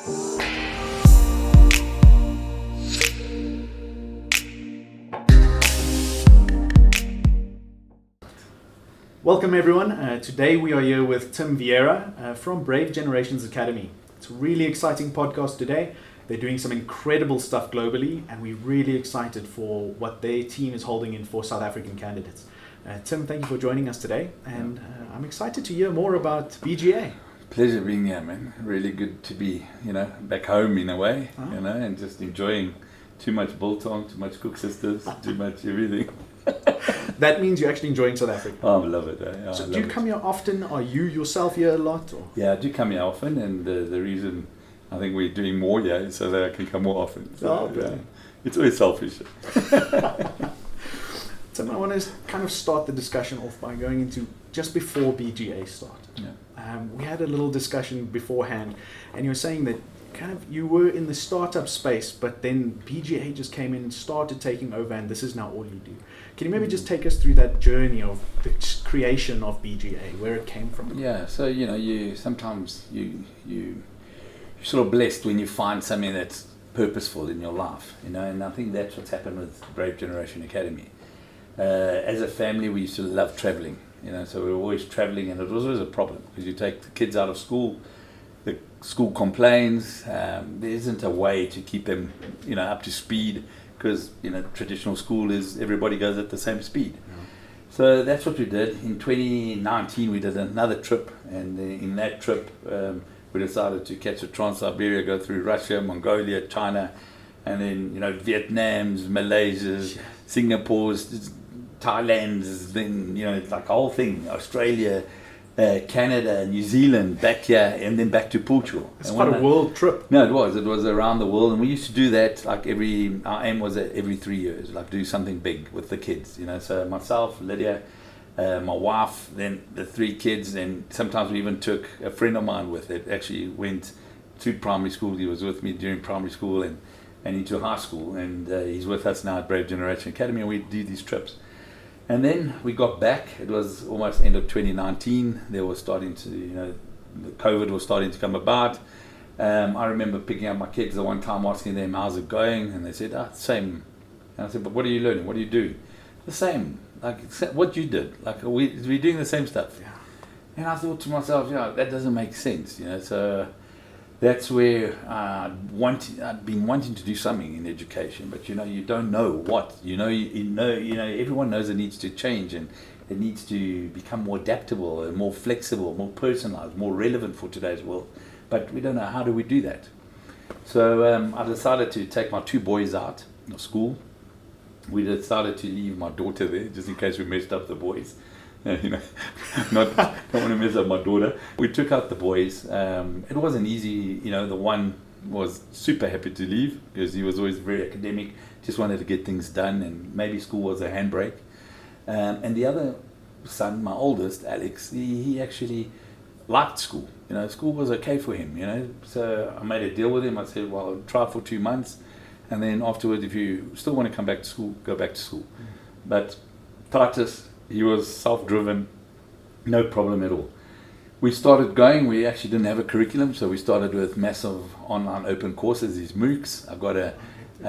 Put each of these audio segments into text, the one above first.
Welcome everyone. Today we are here with Tim Vieira from Brave Generations Academy. It's a really exciting podcast today. They're doing some incredible stuff globally and we're really excited for what their team is holding in for South African candidates. Tim, thank you for joining us today and I'm excited to hear more about BGA. Pleasure being here, man. Really good to be, back home in a way, and just enjoying too much biltong, too much cook sisters, too much everything. That means you're actually enjoying South Africa. Oh, I love it. So do you come here often? Are you yourself here a lot? Or? Yeah, I do come here often, and the reason I think we're doing more here is so that I can come more often. So, it's always selfish. So I want to kind of start the discussion off by going into just before BGA started. Yeah. We had a little discussion beforehand, and you were saying that kind of you were in the startup space, but then BGA just came in and started taking over, and this is now all you do. Can you maybe just take us through that journey of the creation of BGA, where it came from? Yeah, so you sometimes you're sort of blessed when you find something that's purposeful in your life, and I think that's what's happened with Brave Generation Academy. As a family, we used to love traveling, so we were always traveling, and it was always a problem because you take the kids out of school, the school complains, there isn't a way to keep them, up to speed because, traditional school is everybody goes at the same speed. Yeah. So that's what we did. In 2019, we did another trip, and in that trip, we decided to catch a Trans-Siberia, go through Russia, Mongolia, China, and then, Vietnam's, Malaysia's, Singapore's, Thailand's, then, it's like a whole thing, Australia, Canada, New Zealand, back here, and then back to Portugal. It's quite a world trip. No, it was around the world, and we used to do that like our aim was every 3 years, like do something big with the kids, so myself, Lydia, my wife, then the 3 kids, and sometimes we even took a friend of mine with it, actually went to primary school. He was with me during primary school and into high school, and he's with us now at Brave Generation Academy, and we do these trips. And then we got back, it was almost end of 2019, they were starting to, the COVID was starting to come about. I remember picking up my kids the one time, asking them, how's it going? And they said, same. And I said, but what are you learning? What do you do? The same, like what you did, like we're doing the same stuff. Yeah. And I thought to myself, that doesn't make sense, so that's where I'd been wanting to do something in education, but you don't know what. Everyone knows it needs to change and it needs to become more adaptable and more flexible, more personalized, more relevant for today's world. But we don't know how do we do that. So I decided to take my 2 boys out of school. We decided to leave my daughter there just in case we messed up the boys. Don't want to mess up my daughter. We took out the boys. It wasn't easy. The one was super happy to leave because he was always very academic, just wanted to get things done, and maybe school was a handbrake. And the other son, my oldest, Alex, he actually liked school. School was okay for him. So I made a deal with him. I said, well, I'll try for 2 months, and then afterwards, if you still want to come back to school, go back to school. But Titus, he was self-driven, no problem at all. We started going, we actually didn't have a curriculum, so we started with massive online open courses, these MOOCs. I've got a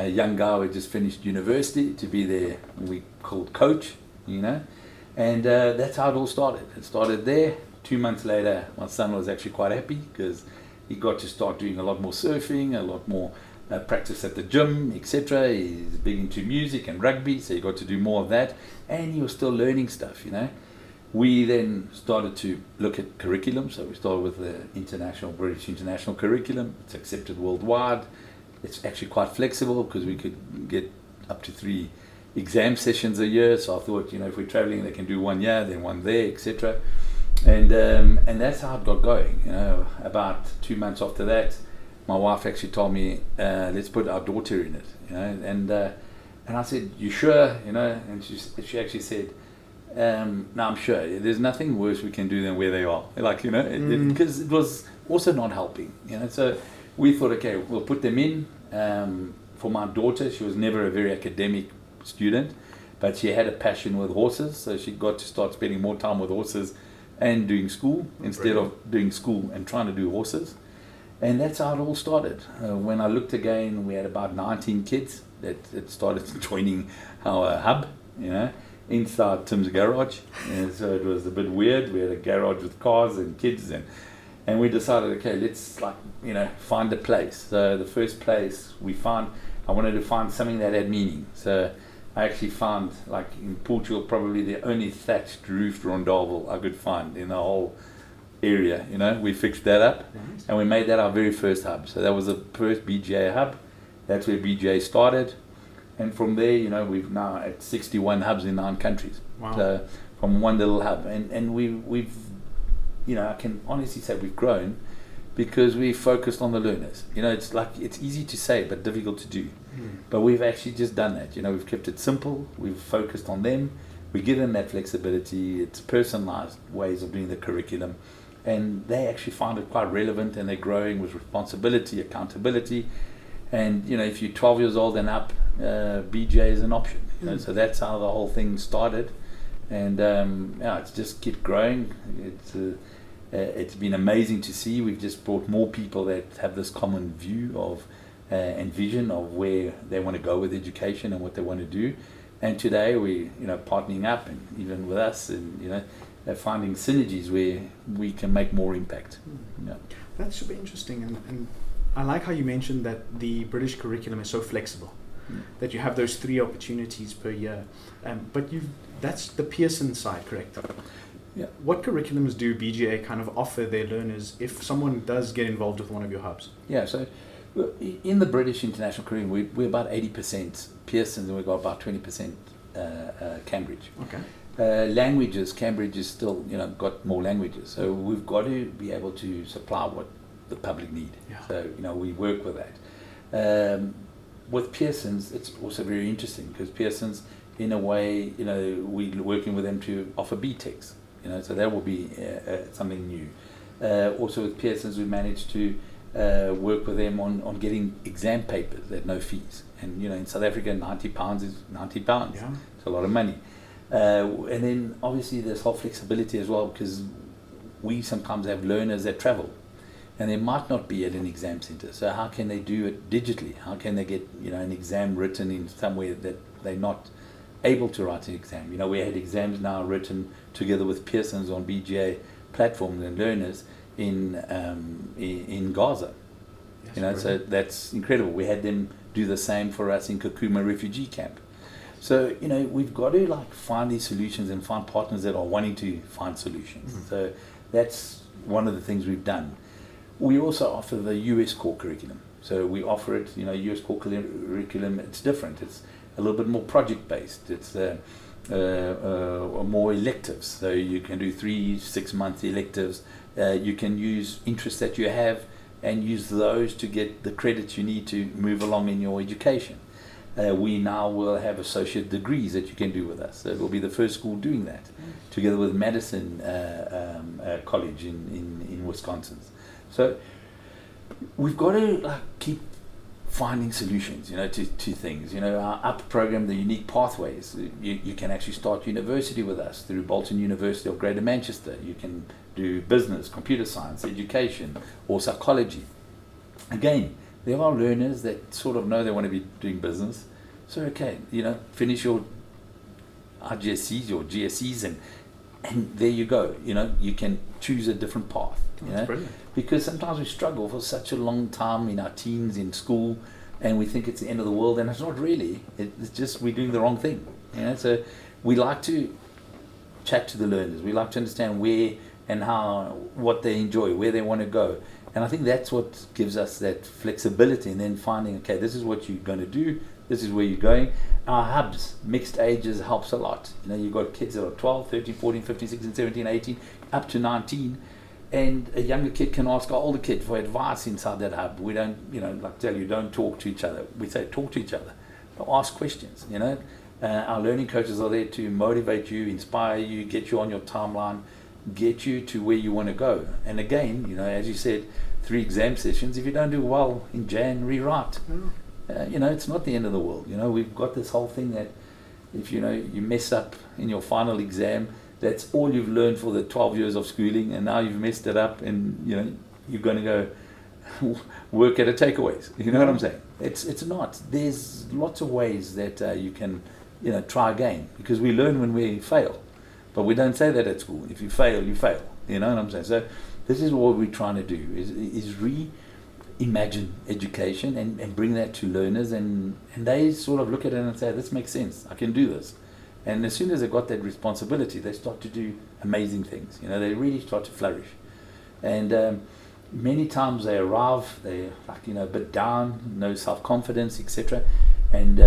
young guy who just finished university to be their, we called coach, and that's how it all started. It started there. 2 months later, my son was actually quite happy because he got to start doing a lot more surfing, a lot more practice at the gym, etc. He's big into music and rugby, so he got to do more of that, and he was still learning stuff. We then started to look at curriculum, so we started with the British international curriculum. It's accepted worldwide. It's actually quite flexible because we could get up to 3 exam sessions a year, so I thought, if we're traveling, they can do 1 year, then 1 there, etc. And that's how it got going. About 2 months after that, my wife actually told me, let's put our daughter in it, and I said, you sure, and she actually said, no, I'm sure, there's nothing worse we can do than where they are, because it was also not helping, so we thought, okay, we'll put them in. For my daughter, she was never a very academic student, but she had a passion with horses, so she got to start spending more time with horses and doing school instead of doing school and trying to do horses. And that's how it all started. When I looked again, we had about 19 kids that started joining our hub, inside Tim's garage. And so it was a bit weird. We had a garage with cars and kids, and we decided, okay, let's find a place. So the first place we found, I wanted to find something that had meaning. So I actually found, like in Portugal, probably the only thatched roofed rondavel I could find in the whole area. We fixed that up. Nice. And we made that our very first hub. So that was the first BGA hub. That's where BGA started. And from there, we've now at 61 hubs in 9 countries. Wow. So from one little hub. And we've I can honestly say we've grown because we focused on the learners. It's easy to say but difficult to do. But we've actually just done that. We've kept it simple. We've focused on them. We give them that flexibility. It's personalized ways of doing the curriculum. And they actually find it quite relevant, and they're growing with responsibility, accountability. And if you're 12 years old and up, BJ is an option. So that's how the whole thing started. And it's just kept growing. It's been amazing to see. We've just brought more people that have this common view of and vision of where they want to go with education and what they want to do. And today we partnering up, and even with us, and finding synergies where we can make more impact. That should be interesting, and I like how you mentioned that the British curriculum is so flexible, that you have those 3 opportunities per year. But that's the Pearson side, correct? Yeah. What curriculums do BGA kind of offer their learners if someone does get involved with one of your hubs? Yeah, so in the British international curriculum, we're about 80% Pearson, and we've got about 20% Cambridge. Okay. Languages, Cambridge is still, got more languages. So we've got to be able to supply what the public need. Yeah. So, we work with that. With Pearson's, it's also very interesting because Pearson's, in a way, we're working with them to offer BTECs, so that will be something new. Also with Pearson's, we managed to work with them on getting exam papers at no fees. And, in South Africa, £90 is £90. Yeah. It's a lot of money. And then obviously there's whole flexibility as well, because we sometimes have learners that travel and they might not be at an exam center. So how can they do it digitally? How can they get an exam written in somewhere that they're not able to write an exam? We had exams now written together with Pearson's on BGA platforms and learners in Gaza. Yes, so that's incredible. We had them do the same for us in Kakuma refugee camp. So, we've got to find these solutions and find partners that are wanting to find solutions. Mm-hmm. So that's one of the things we've done. We also offer the US core curriculum. So we offer it, US core curriculum, it's different. It's a little bit more project based. It's more electives. So you can do 3-6-month electives. You can use interests that you have and use those to get the credits you need to move along in your education. We now will have associate degrees that you can do with us. So it will be the first school doing that, together with Madison College in Wisconsin. So we've got to keep finding solutions, to things. Our UP program, the unique pathways. You can actually start university with us through Bolton University of Greater Manchester. You can do business, computer science, education, or psychology. Again, there are learners that sort of know they want to be doing business. So, okay, finish your RGSCs, your GSEs, and there you go. You can choose a different path. That's brilliant. Because sometimes we struggle for such a long time in our teens, in school, and we think it's the end of the world, and it's not really. It's just we're doing the wrong thing. So we like to chat to the learners. We like to understand where and how, what they enjoy, where they want to go. And I think that's what gives us that flexibility, and then finding, okay, this is what you're going to do, this is where you're going. Our hubs, mixed ages, helps a lot. You've got kids that are 12, 13, 14, 15, 16, 17, 18, up to 19. And a younger kid can ask our older kid for advice inside that hub. We don't, tell you, don't talk to each other. We say talk to each other. But ask questions, Our learning coaches are there to motivate you, inspire you, get you on your timeline, get you to where you want to go. And again, as you said, 3 exam sessions. If you don't do well in Jan, rewrite. It's not the end of the world. We've got this whole thing that if you mess up in your final exam, that's all you've learned for the 12 years of schooling, and now you've messed it up, and you're going to go work at a takeaways. You know what I'm saying? It's not. There's lots of ways that you can, try again, because we learn when we fail, but we don't say that at school. If you fail, you fail. You know what I'm saying? So this is what we're trying to do: is reimagine education and bring that to learners, and they sort of look at it and say, "This makes sense. I can do this." And as soon as they got that responsibility, they start to do amazing things. They really start to flourish. And many times they arrive, they're a bit down, no self-confidence, etc. And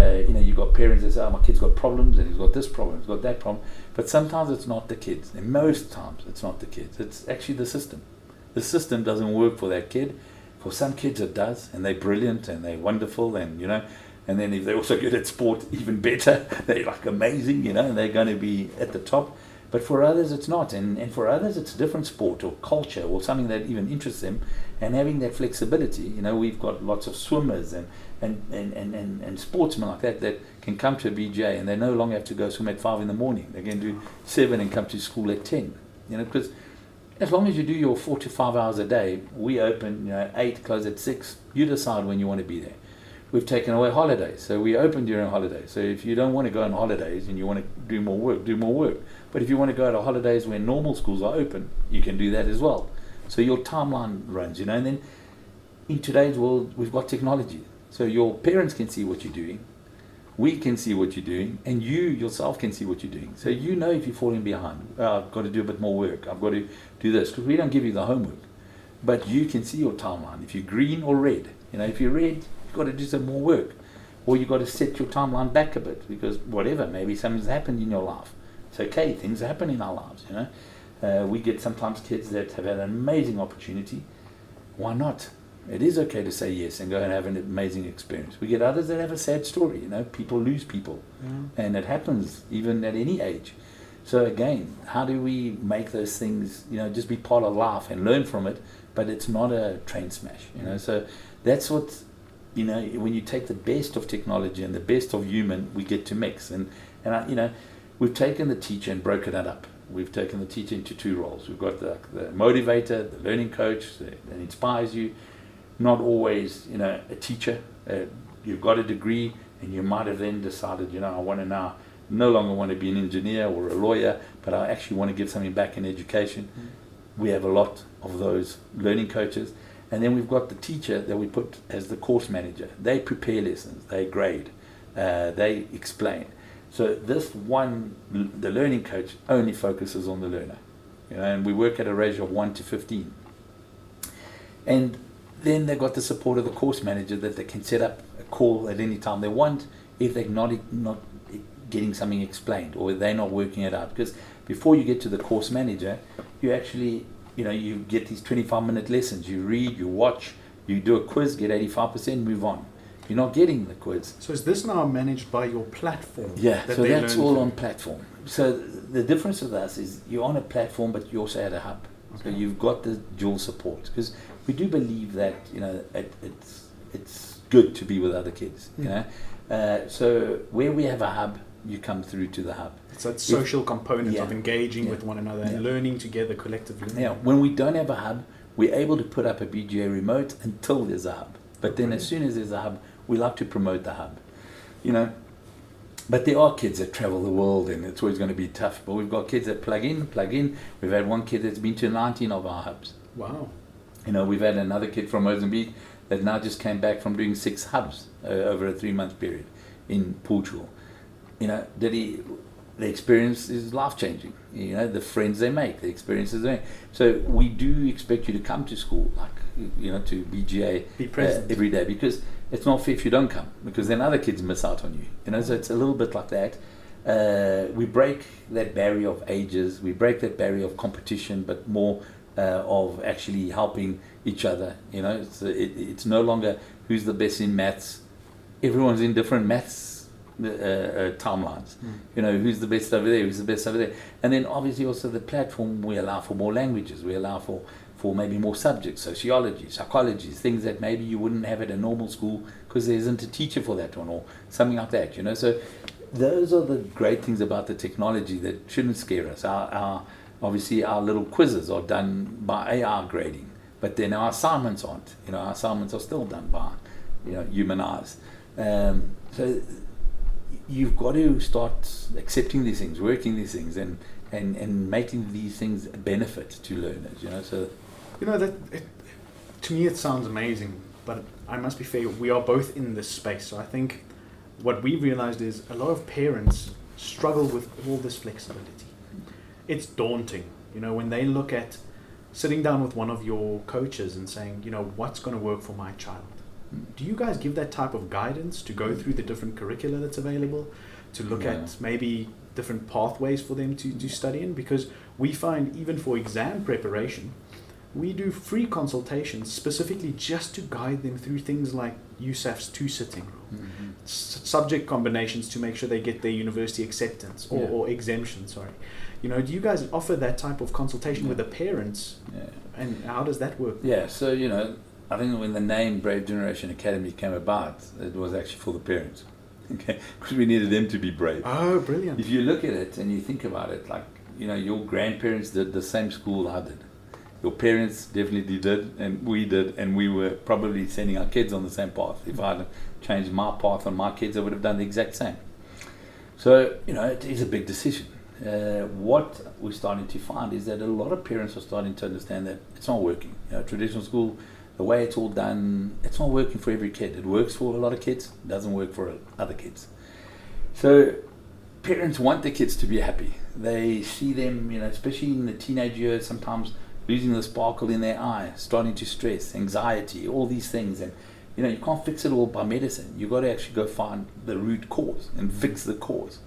you've got parents that say, "Oh, my kid's got problems, and he's got this problem, he's got that problem." But sometimes it's not the kids, and most times it's not the kids. It's actually the system. The system doesn't work for that kid. For some kids it does, and they're brilliant and they're wonderful, and and then if they're also good at sport, even better. They're amazing, and they're going to be at the top. But for others, it's not. And for others, it's a different sport or culture or something that even interests them. And having that flexibility, we've got lots of swimmers and sportsmen like that can come to a BGA and they no longer have to go swim at 5 in the morning. They can do 7 and come to school at 10. Because as long as you do your 4 to 5 hours a day, we open 8, close at 6. You decide when you want to be there. We've taken away holidays, so we open during holidays. So if you don't want to go on holidays and you want to do more work. But if you want to go to holidays when normal schools are open, you can do that as well. So your timeline runs, And then in today's world, we've got technology. So your parents can see what you're doing, we can see what you're doing, and you yourself can see what you're doing. So if you're falling behind. I've got to do a bit more work. I've got to do this, because we don't give you the homework. But you can see your timeline, if you're green or red. If you're red, you've got to do some more work. Or you've got to set your timeline back a bit, because whatever, maybe something's happened in your life. It's okay, things happen in our lives, We get sometimes kids that have had an amazing opportunity. Why not? It is okay to say yes and go and have an amazing experience. We get others that have a sad story, People lose people. Yeah. And it happens even at any age. So again, how do we make those things, just be part of life and learn from it, but it's not a train smash, So that's what, when you take the best of technology and the best of human, we get to mix. And we've taken the teacher and broken it up. We've taken the teacher into 2 roles. We've got the motivator, the learning coach that inspires you. Not always, a teacher. You've got a degree and you might have then decided, I want to now no longer want to be an engineer or a lawyer, but I actually want to give something back in education. We have a lot of those learning coaches. And then we've got the teacher that we put as the course manager. They prepare lessons, they grade, they explain. So this one, the learning coach, only focuses on the learner. And we work at a ratio of 1 to 15. And then they've got the support of the course manager that they can set up a call at any time they want if they're not getting something explained or they're not working it out. Because before you get to the course manager, you actually, you get these 25-minute lessons. You read, you watch, you do a quiz, get 85%, move on. You're not getting the quiz. So is this now managed by your platform? Yeah, so that's all on platform. So the difference with us is you're on a platform, but you also at a hub. Okay. So you've got the dual support. Because we do believe that, it's good to be with other kids, So where we have a hub, you come through to the hub. It's that social component of engaging with one another and learning together collectively. Yeah, when we don't have a hub, we're able to put up a BGA remote until there's a hub. But then as soon as there's a hub, we like to promote the hub, But there are kids that travel the world and it's always going to be tough. But we've got kids that plug in. We've had one kid that's been to 19 of our hubs. Wow. We've had another kid from Mozambique that now just came back from doing 6 hubs over a 3-month period in Portugal. The experience is life-changing. The friends they make, the experiences they make. So we do expect you to come to school, to BGA be present every day, because it's not fair if you don't come, because then other kids miss out on you. So it's a little bit like that. We break that barrier of ages, we break that barrier of competition, but more of actually helping each other. It's no longer who's the best in maths. Everyone's in different maths timelines. Who's the best over there, and then obviously also the platform, we allow for more languages, we allow for maybe more subjects, sociology, psychology, things that maybe you wouldn't have at a normal school because there isn't a teacher for that one or something like that. So those are the great things about the technology that shouldn't scare us. Obviously our little quizzes are done by AI grading. But then our assignments aren't. Our assignments are still done by, human eyes. So you've got to start accepting these things, working these things, and making these things a benefit to learners. So to me it sounds amazing, but I must be fair, we are both in this space. So I think what we've realized is a lot of parents struggle with all this flexibility. It's daunting, when they look at sitting down with one of your coaches and saying, what's going to work for my child. Do you guys give that type of guidance to go through the different curricula that's available, to look at maybe different pathways for them to study in? Because we find even for exam preparation, we do free consultations specifically just to guide them through things like USAF's two-sitting rule, subject combinations to make sure they get their university acceptance or exemption, sorry. Do you guys offer that type of consultation with the parents? And how does that work? Yeah, so, I think when the name Brave Generation Academy came about, it was actually for the parents, okay? Because we needed them to be brave. Oh, brilliant. If you look at it and you think about it, like, your grandparents did the same school I did. Your parents definitely did, and we did, and we were probably sending our kids on the same path. If I had changed my path on my kids, I would have done the exact same. So, it is a big decision. What we're starting to find is that a lot of parents are starting to understand that it's not working. Traditional school, the way it's all done, it's not working for every kid. It works for a lot of kids, it doesn't work for other kids. So parents want their kids to be happy. They see them, especially in the teenage years, sometimes losing the sparkle in their eye, starting to stress, anxiety, all these things. And you can't fix it all by medicine. You've got to actually go find the root cause and fix the cause.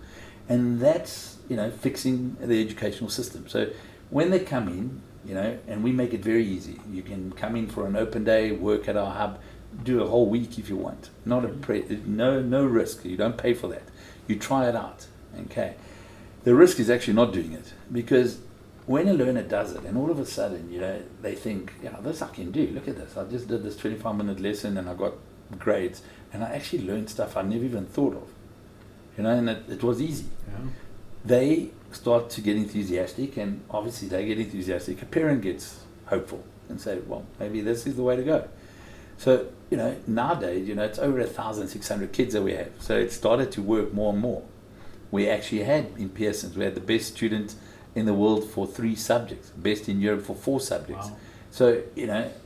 And that's, fixing the educational system. So when they come in, and we make it very easy. You can come in for an open day, work at our hub, do a whole week if you want. Not no risk. You don't pay for that. You try it out. Okay. The risk is actually not doing it, because when a learner does it, and all of a sudden, they think, this I can do. Look at this. I just did this 25-minute lesson and I got grades, and I actually learned stuff I never even thought of. And it was easy. Yeah. They start to get enthusiastic, and obviously they get enthusiastic. A parent gets hopeful and say, well, maybe this is the way to go. So, nowadays, it's over 1,600 kids that we have. So it started to work more and more. We actually had in Pearson's, we had the best student in the world for 3 subjects, best in Europe for 4 subjects. Wow. So,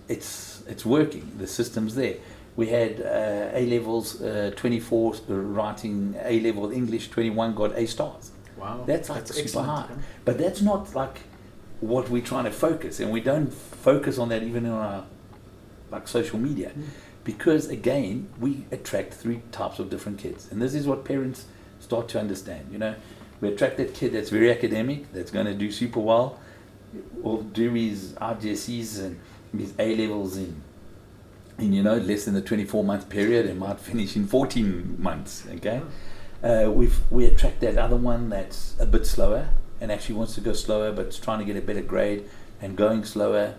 it's working. The system's there. We had A-levels, 24 writing A-level English, 21 got A stars. Wow. That's super high. Yeah. But that's not like what we're trying to focus, and we don't focus on that even in our social media, because again, we attract 3 types of different kids, and this is what parents start to understand. We attract that kid that's very academic, that's going to do super well, will do his RGCs and his A-levels in less than a 24-month period, and might finish in 14 months. Okay. We attract that other one that's a bit slower and actually wants to go slower, but is trying to get a better grade, and going slower,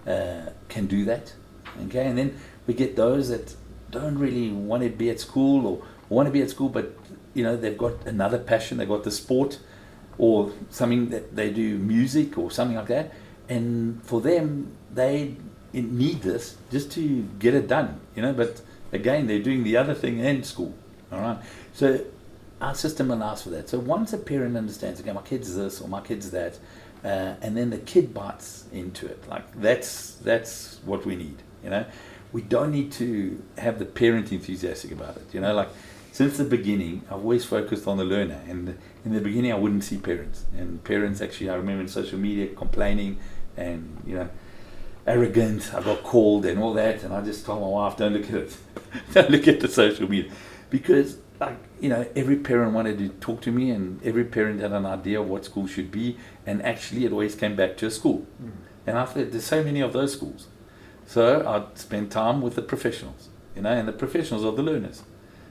can do that. Okay, and then we get those that don't really want to be at school, or want to be at school, but they've got another passion. They've got the sport, or something that they do, music or something like that, and for them they need this just to get it done. But again, they're doing the other thing and school. All right. So our system allows for that. So once a parent understands, okay, my kid's this or my kid's that, and then the kid bites into it, that's what we need. We don't need to have the parent enthusiastic about it. Since the beginning, I've always focused on the learner, and in the beginning I wouldn't see parents. And parents actually, I remember in social media complaining and arrogant, I got called and all that, and I just told my wife, don't look at it. Don't look at the social media. Because every parent wanted to talk to me, and every parent had an idea of what school should be, and actually it always came back to a school. And I thought there's so many of those schools. So I'd spend time with the professionals, and the professionals are the learners.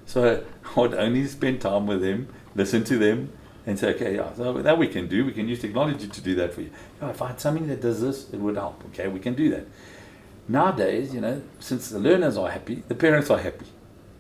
So I would only spend time with them, listen to them, and say, okay, so that we can do. We can use technology to do that for you. If I had something that does this, it would help. Okay, we can do that. Nowadays, since the learners are happy, the parents are happy.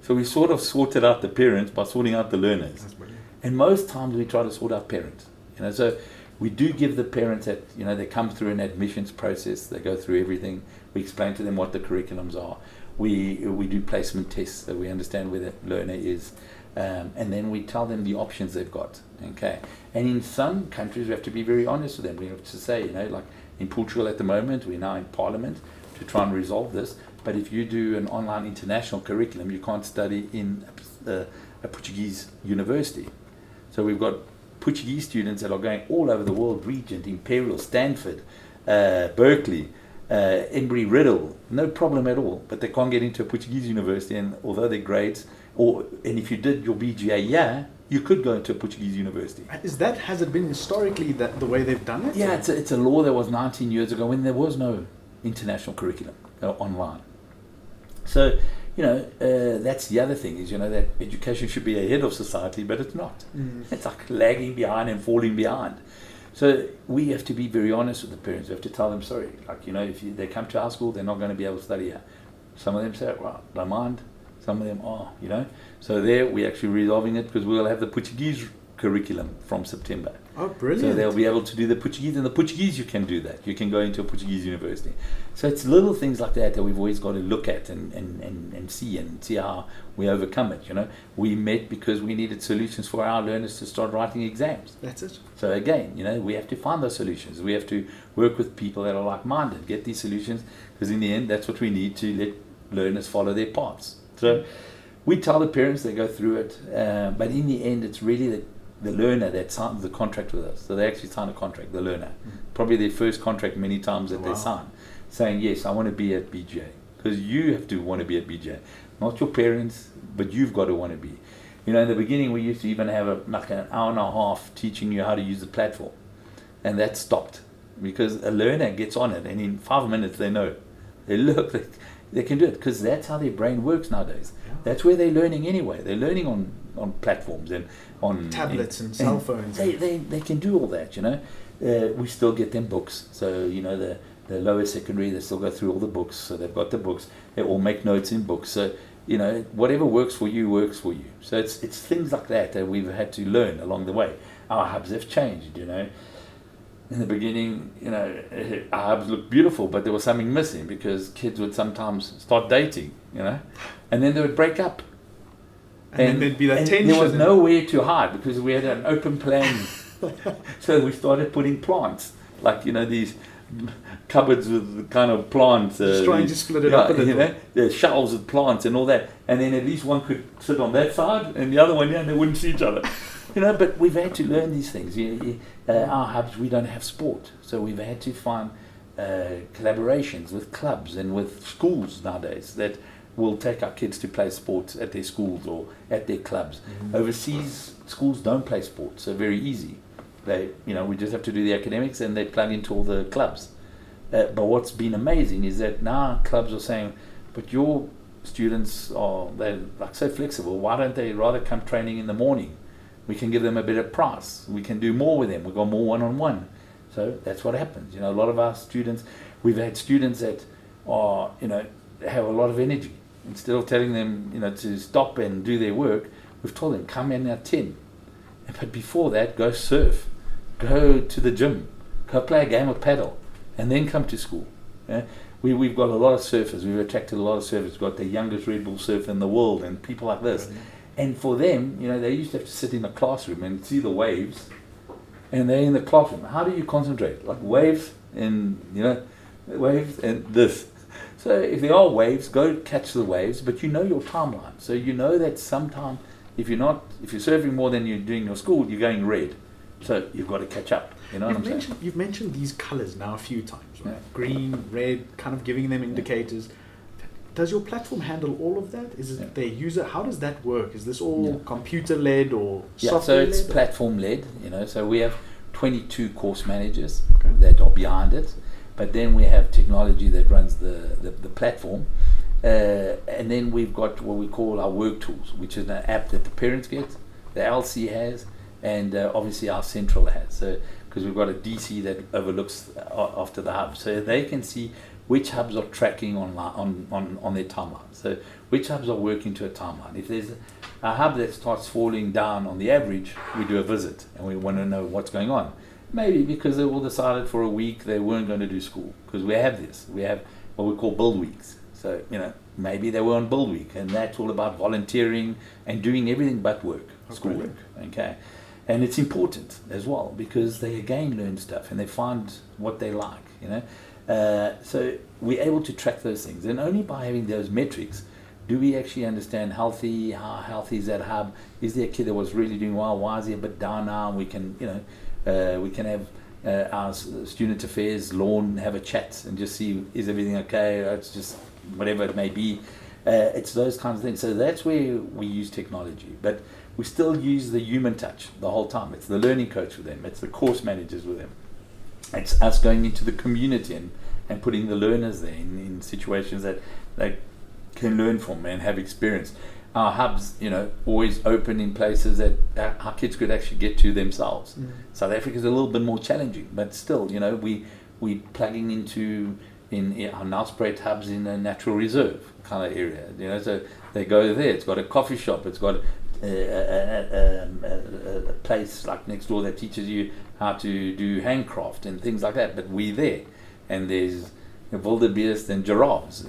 So we sort of sorted out the parents by sorting out the learners. And most times we try to sort out parents. So We do give the parents that, they come through an admissions process, they go through everything. We explain to them what the curriculums are. We do placement tests so we understand where the learner is. And then we tell them the options they've got. Okay. And in some countries, we have to be very honest with them. We have to say, like in Portugal at the moment, we're now in Parliament to try and resolve this. But if you do an online international curriculum, you can't study in a Portuguese university. So we've got Portuguese students that are going all over the world, Regent, Imperial, Stanford, Berkeley, Embry-Riddle, no problem at all. But they can't get into a Portuguese university, and although their grades, and if you did your BGA, you could go into a Portuguese university. Has it been historically the way they've done it? Yeah, it's a law that was 19 years ago when there was no international curriculum online. So, that's the other thing is, that education should be ahead of society, but it's not. It's like lagging behind and falling behind. So we have to be very honest with the parents. We have to tell them, sorry, if they come to our school, they're not going to be able to study here. Some of them say, well, don't mind. Some of them are, So there we're actually resolving it because we'll have the Portuguese curriculum from September. Oh, brilliant. So they'll be able to do the Portuguese, and the Portuguese you can do that. You can go into a Portuguese university. So it's little things like that we've always got to look at and see how we overcome it. We met because we needed solutions for our learners to start writing exams. That's it. So again, we have to find those solutions. We have to work with people that are like-minded, get these solutions, because in the end, that's what we need to let learners follow their paths. So we tell the parents, they go through it, but in the end, it's really the learner that signs the contract with us. So they actually sign a contract, the learner. Probably their first contract many times that they sign, saying, yes, I want to be at BJ. Because you have to want to be at BJ. Not your parents, but you've got to want to be. In the beginning, we used to even have an hour and a half teaching you how to use the platform. And that stopped. Because a learner gets on it, and in 5 minutes they know. They look, they can do it. Because that's how their brain works nowadays. Yeah. That's where they're learning anyway. They're learning on platforms and on tablets and cell phones. They can do all that, We still get them books. So, the lower secondary, they still go through all the books. So they've got the books. They all make notes in books. So, whatever works for you, works for you. So it's things like that we've had to learn along the way. Our hubs have changed, In the beginning, our hubs looked beautiful, but there was something missing because kids would sometimes start dating, and then they would break up. And then there'd be that tension. There was nowhere to hide because we had an open plan. So we started putting plants, like, these cupboards with the kind of plants. Just trying to split it up a little. The shelves with plants and all that. And then at least one could sit on that side and the other one, and they wouldn't see each other. But we've had to learn these things. Our hubs, we don't have sport. So we've had to find collaborations with clubs and with schools nowadays that will take our kids to play sports at their schools or at their clubs. Overseas, schools don't play sports, so very easy. We just have to do the academics and they plug into all the clubs. But what's been amazing is that now clubs are saying, but your students they're like so flexible, why don't they rather come training in the morning? We can give them a better price. We can do more with them. We've got more one-on-one. So that's what happens. A lot of our students, we've had students that are, have a lot of energy. Instead of telling them, to stop and do their work, we've told them, come in at 10. But before that, go surf, go to the gym, go play a game of paddle, and then come to school. We've got a lot of surfers. We've attracted a lot of surfers. We've got the youngest Red Bull surfer in the world and people like this. And for them, they used to have to sit in the classroom and see the waves, and they're in the classroom. How do you concentrate? Like waves and, waves and this. So if there are waves, go catch the waves, but your timeline. So that sometime, if you're surfing more than you're doing your school, you're going red. So you've got to catch up. You've mentioned these colours now a few times, right? Yeah. Green, red, kind of giving them indicators. Does your platform handle all of that? Is it their user? How does that work? Is this all computer-led or software-led? So it's platform-led, So we have 22 course managers that are behind it. But then we have technology that runs the platform. And then we've got what we call our work tools, which is an app that the parents get, the LC has, and obviously our central has. So because we've got a DC that overlooks after the hub. So they can see which hubs are tracking on their timeline. So which hubs are working to a timeline. If there's a hub that starts falling down on the average, we do a visit and we want to know what's going on. Maybe because they all decided for a week they weren't going to do school. Because we have what we call build weeks. So, maybe they were on build week, and that's all about volunteering and doing everything but work, schoolwork. Okay. And it's important as well, because they again learn stuff and they find what they like, So we're able to track those things. And only by having those metrics do we actually understand how healthy is that hub? Is there a kid that was really doing well? Why is he a bit down now? We can, we can have our student affairs lawn, have a chat and just see, is everything okay? It's just whatever it may be. It's those kinds of things. So that's where we use technology. But we still use the human touch the whole time. It's the learning coach with them. It's the course managers with them. It's us going into the community and putting the learners there in situations that they can learn from and have experience. Our hubs, always open in places that our kids could actually get to themselves. South Africa is a little bit more challenging, but still, we plugging into in our Nelspruit hubs in a natural reserve kind of area. So they go there. It's got a coffee shop. It's got a place like next door that teaches you how to do handcraft and things like that. But we're there, and there's wildebeest and giraffes.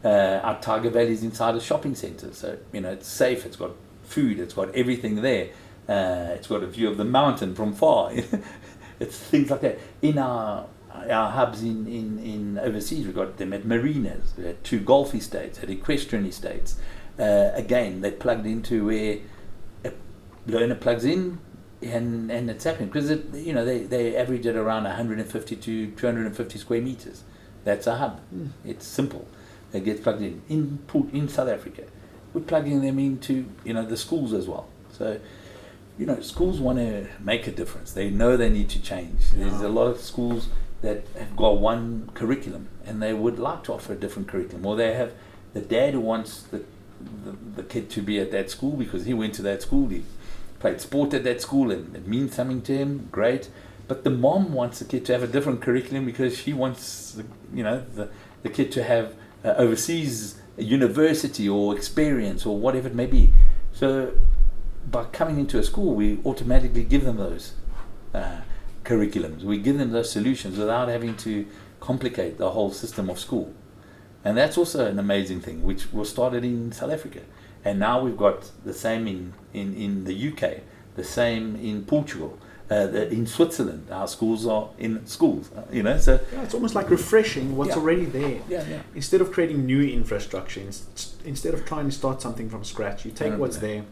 Our Tiger Valley is inside a shopping centre, so it's safe. It's got food. It's got everything there. It's got a view of the mountain from far. It's things like that. In our hubs in overseas, we've got them at marinas, at 2 golf estates, at equestrian estates. Again, they plugged into where a learner plugs in, and it's happening because they average at around 150 to 250 square meters. That's a hub. It's simple. It gets plugged in South Africa. We're plugging them into the schools as well. So schools want to make a difference. They know they need to change. There's a lot of schools that have got one curriculum and they would like to offer a different curriculum, or they have the dad who wants the kid to be at that school because he went to that school, he played sport at that school and it means something to him, great. But the mom wants the kid to have a different curriculum because she wants the kid to have overseas university or experience or whatever it may be. So by coming into a school, we automatically give them those curriculums. We give them those solutions without having to complicate the whole system of school. And that's also an amazing thing, which was started in South Africa. And now we've got the same in the UK, the same in Portugal, in Switzerland. Our schools are in schools, So it's almost like refreshing what's already there. Instead of creating new infrastructure, instead of trying to start something from scratch, you take what's there,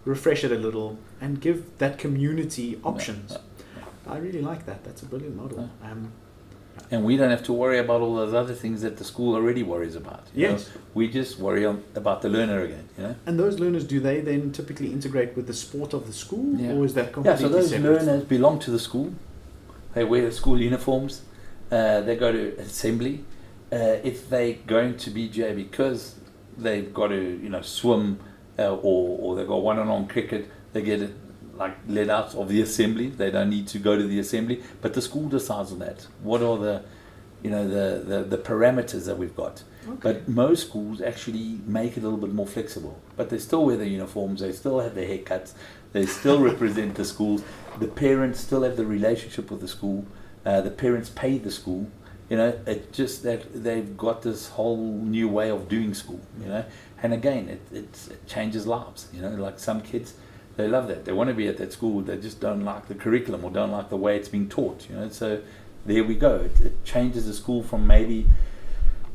refresh it a little, and give that community options. I really like that. That's a brilliant model. And we don't have to worry about all those other things that the school already worries about. Yes. We just worry about the learner again. And those learners, do they then typically integrate with the sport of the school, or is that completely so those separate? learners belong to the school. They wear the school uniforms. They go to assembly. If they're going to BGA because they've got to swim or they've got one-on-one cricket, they get let out of the assembly. They don't need to go to the assembly, but the school decides on that. What are the parameters that we've got? Okay. But most schools actually make it a little bit more flexible. But they still wear the uniforms. They still have their haircuts. They still represent the schools. The parents still have the relationship with the school. The parents pay the school. It's just that they've got this whole new way of doing school. And again, it changes lives. Like some kids, they love that. They want to be at that school. They just don't like the curriculum or don't like the way it's being taught. So there we go. It changes the school from maybe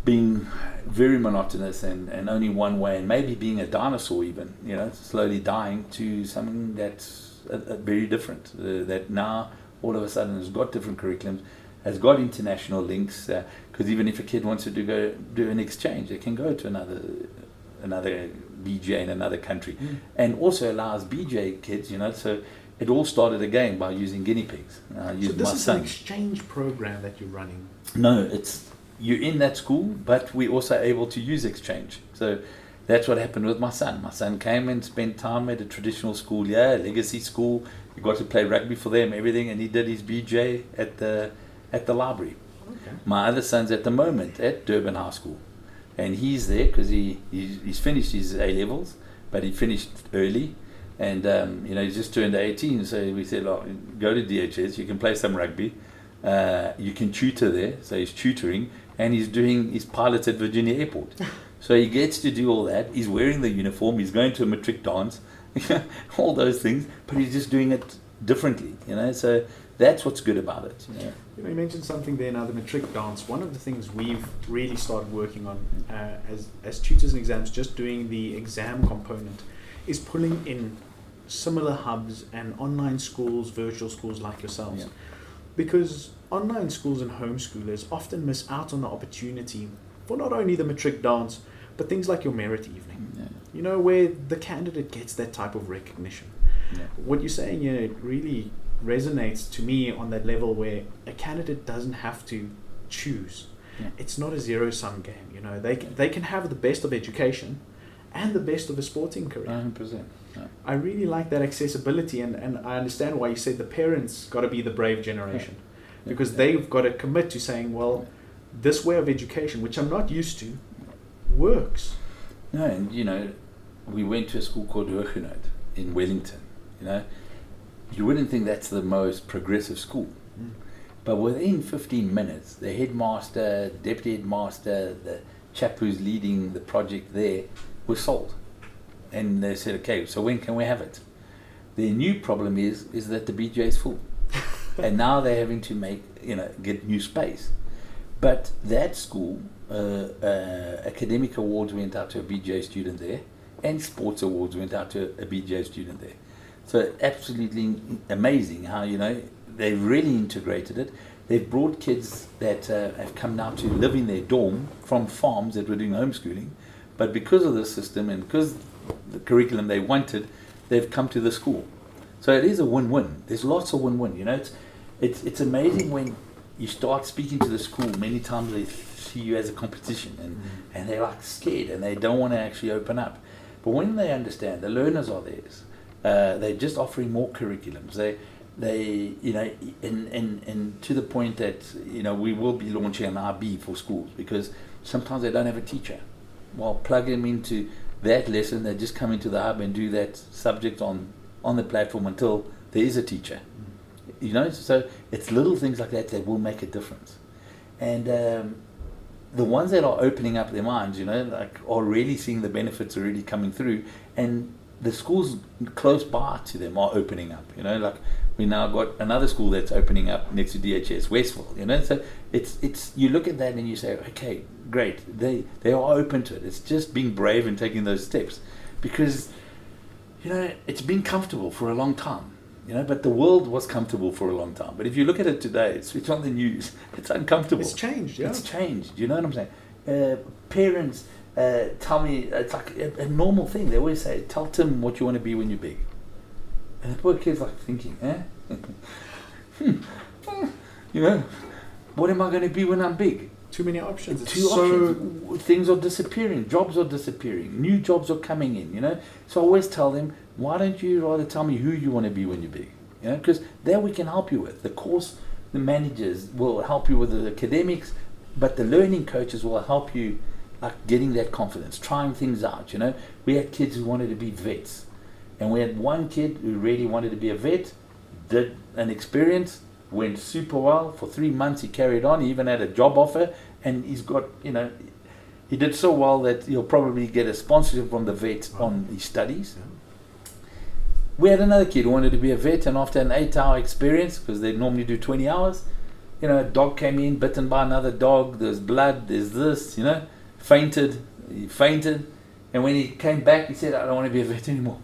being very monotonous and only one way, and maybe being a dinosaur even, slowly dying, to something that's very different. That now all of a sudden has got different curriculums, has got international links. Because even if a kid wants to go do an exchange, they can go to another BJ in another country, and also allows BJ kids, so it all started again by using guinea pigs. So this is an exchange program that you're running? No, you're in that school, but we're also able to use exchange. So that's what happened with my son. My son came and spent time at a traditional school, legacy school. He got to play rugby for them, everything, and he did his BJ at the library. Okay. My other son's at the moment at Durban High School. And he's there because he's finished his A-levels, but he finished early, And he's just turned 18, so we said, "Oh, go to DHS. You can play some rugby. You can tutor there." So he's tutoring, and he's doing his pilots at Virginia Airport. So he gets to do all that. He's wearing the uniform. He's going to a matric dance, all those things. But he's just doing it differently, So that's what's good about it. You mentioned something there now, the matric dance. One of the things we've really started working on as tutors and exams, just doing the exam component, is pulling in similar hubs and online schools, virtual schools like yourselves. Yeah. Because online schools and homeschoolers often miss out on the opportunity for not only the matric dance, but things like your merit evening. Yeah. Where the candidate gets that type of recognition. Yeah. What you're saying here, it really resonates to me on that level where a candidate doesn't have to choose. Yeah. It's not a zero-sum game. They can have the best of education and the best of a sporting career. 100%. Yeah. I really like that accessibility, and I understand why you said the parents got to be the brave generation, because they've got to commit to saying, well, this way of education, which I'm not used to, works. No, and we went to a school called Hoogenoot in Wellington. You wouldn't think that's the most progressive school. But within 15 minutes, the headmaster, deputy headmaster, the chap who's leading the project there was sold. And they said, okay, so when can we have it? The new problem is that the BJ is full. And now they're having to get new space. But that school, academic awards went out to a BJ student there, and sports awards went out to a BJ student there. So absolutely amazing how, they've really integrated it. They've brought kids that have come now to live in their dorm from farms that were doing homeschooling. But because of the system and because the curriculum they wanted, they've come to the school. So it is a win-win. There's lots of win-win. It's amazing when you start speaking to the school. Many times they see you as a competition, and they're like scared and they don't want to actually open up. But when they understand the learners are theirs, they're just offering more curriculums. They and to the point that we will be launching an IB for schools, because sometimes they don't have a teacher. Well, plug them into that lesson. They just come into the hub and do that subject on the platform until there is a teacher. So it's little things like that will make a difference. And the ones that are opening up their minds, are really seeing the benefits already coming through, and the schools close by to them are opening up. Like we now got another school that's opening up next to DHS, Westville. So it's you look at that and you say, okay, great, they are open to it. It's just being brave and taking those steps, because it's been comfortable for a long time. But the world was comfortable for a long time. But if you look at it today, switch on the news, it's uncomfortable. It's changed, yeah. It's changed. You know what I'm saying? Parents tell me, it's like a normal thing. They always say, tell Tim what you want to be when you're big. And the poor kid's like thinking, what am I going to be when I'm big? Too many options. Options. Things are disappearing. Jobs are disappearing. New jobs are coming in, So I always tell them, why don't you rather tell me who you want to be when you're big? Because there we can help you with. The course, the managers will help you with the academics, but the learning coaches will help you getting that confidence, trying things out, We had kids who wanted to be vets. And we had one kid who really wanted to be a vet, did an experience, went super well. For 3 months he carried on. He even had a job offer, and he's got, he did so well that he'll probably get a sponsorship from the vet on his studies. Yeah. We had another kid who wanted to be a vet, and after an 8-hour experience, because they normally do 20 hours, a dog came in, bitten by another dog, there's blood, there's this, he fainted, and when he came back, he said, I don't want to be a vet anymore.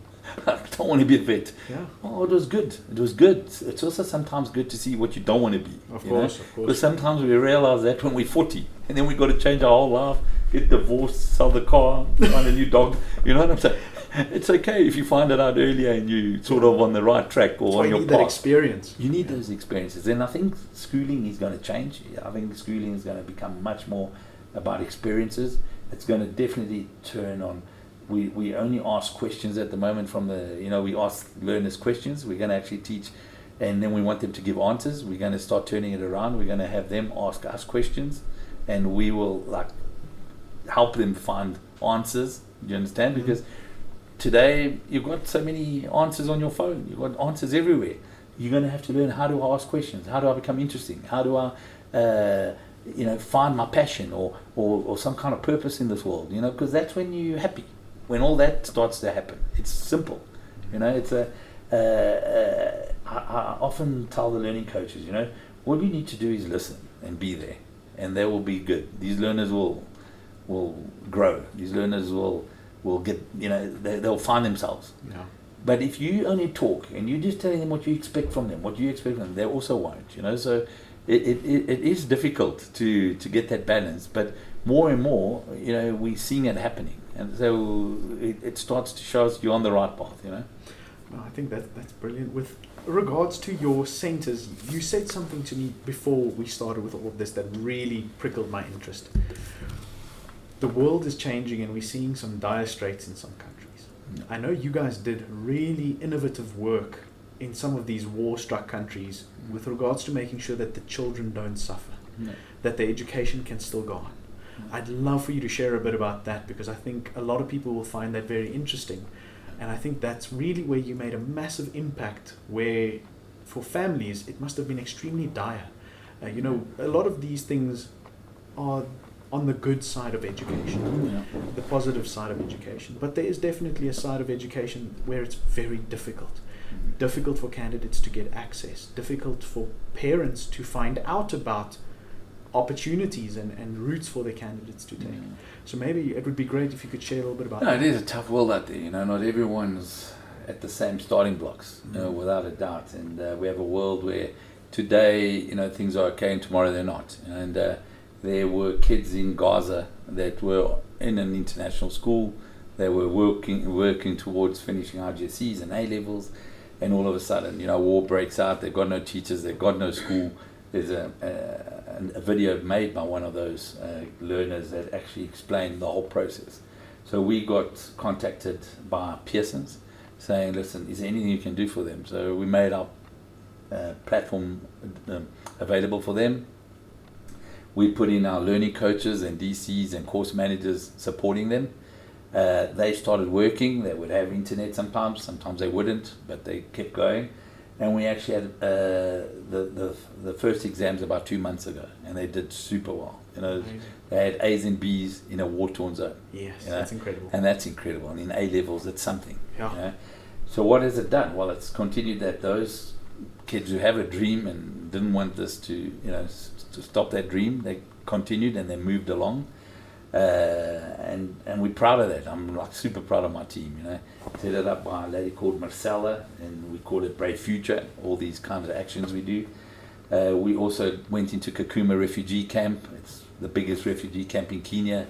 I don't want to be a vet. Yeah. Oh, it was good. It's also sometimes good to see what you don't want to be. Of course. Because sometimes we realize that when we're 40, and then we've got to change our whole life, get divorced, sell the car, find a new dog. You know what I'm saying? It's okay if you find it out earlier and you sort of on the right track or on your path. That experience. You need those experiences. And I think schooling is going to change. I think schooling is going to become much more about experiences. It's going to definitely turn on. We only ask questions at the moment from we ask learners questions. We're going to actually teach, and then we want them to give answers. We're going to start turning it around. We're going to have them ask us questions, and we will help them find answers. Do you understand? Because today you've got so many answers on your phone. You've got answers everywhere. You're going to have to learn, how do I ask questions? How do I become interesting? How do I, find my passion or some kind of purpose in this world? Because that's when you're happy. When all that starts to happen, it's simple. It's I often tell the learning coaches, all you need to do is listen and be there, and they will be good. These learners will grow. These learners will get, they'll find themselves. Yeah. But if you only talk and you're just telling them what you expect from them, they also won't. So it is difficult to get that balance. But more and more, we're seeing it happening, and so it starts to show us you're on the right path. No, I think that's brilliant. With regards to your centers, you said something to me before we started with all of this that really prickled my interest. The world is changing, and we're seeing some dire straits in some countries. I know you guys did really innovative work in some of these war-struck countries with regards to making sure that the children don't suffer, that their education can still go on. I'd love for you to share a bit about that, because I think a lot of people will find that very interesting. And I think that's really where you made a massive impact, where for families it must have been extremely dire. A lot of these things are on the good side of education, the positive side of education. But there is definitely a side of education where it's very difficult. Difficult for candidates to get access, difficult for parents to find out about opportunities and routes for their candidates to take. So maybe it would be great if you could share a little bit about that. It is a tough world out there. Not everyone's at the same starting blocks, without a doubt. And we have a world where today, things are okay and tomorrow they're not. And there were kids in Gaza that were in an international school. They were working towards finishing GCSEs and A-levels. And all of a sudden, war breaks out. They've got no teachers. They've got no school. There's a video made by one of those learners that actually explained the whole process. So we got contacted by Pearson's saying, listen, is there anything you can do for them? So we made our platform available for them. We put in our learning coaches and DCs and course managers supporting them. They started working. They would have internet sometimes they wouldn't, but they kept going. And we actually had the first exams about 2 months ago, and they did super well. They had A's and B's in a war-torn zone. Yes, that's incredible. And that's incredible. And in A levels, it's something. Yeah. So what has it done? Well, it's continued that those kids who have a dream and didn't want this to stop that dream, they continued and they moved along. And we're proud of that. I'm super proud of my team. Set it up by a lady called Marcella, and we call it Brave Future. All these kinds of actions we do. We also went into Kakuma refugee camp. It's the biggest refugee camp in Kenya,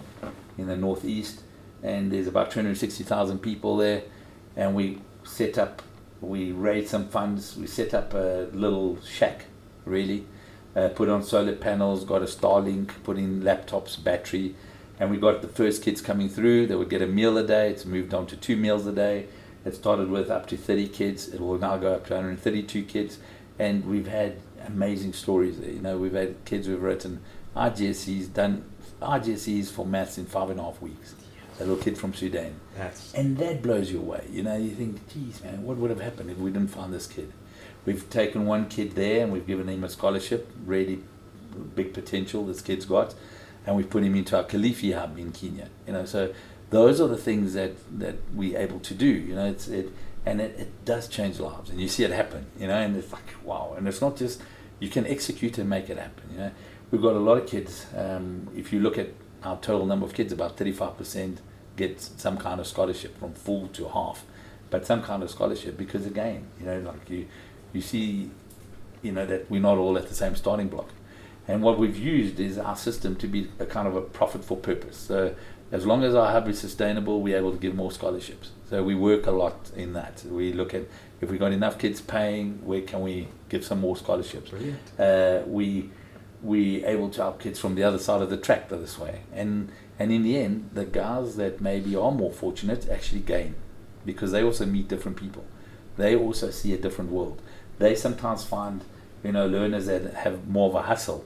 in the northeast, and there's about 260,000 people there. And we raised some funds. We set up a little shack, really. Put on solar panels, got a Starlink, put in laptops, battery. And we got the first kids coming through. They would get a meal a day. It's moved on to 2 meals a day. It started with up to 30 kids. It will now go up to 132 kids. And we've had amazing stories there. We've had kids who've written done RGCs for maths in 5.5 weeks. A little kid from Sudan. And that blows you away. You think, geez, man, what would have happened if we didn't find this kid? We've taken one kid there and we've given him a scholarship, really big potential this kid's got. And we've put him into our Kilifi hub in Kenya. So those are the things that we're able to do. It does change lives, and you see it happen. And it's like, wow. And it's not just you can execute and make it happen. We've got a lot of kids. If you look at our total number of kids, about 35% get some kind of scholarship, from full to half, but some kind of scholarship, because again, you see, that we're not all at the same starting block. And what we've used is our system to be a kind of a profit for purpose. So as long as our hub is sustainable, we're able to give more scholarships. So we work a lot in that. We look at, if we've got enough kids paying, where can we give some more scholarships? Brilliant. We able to help kids from the other side of the track this way. And in the end, the guys that maybe are more fortunate actually gain, because they also meet different people. They also see a different world. They sometimes find, learners that have more of a hustle,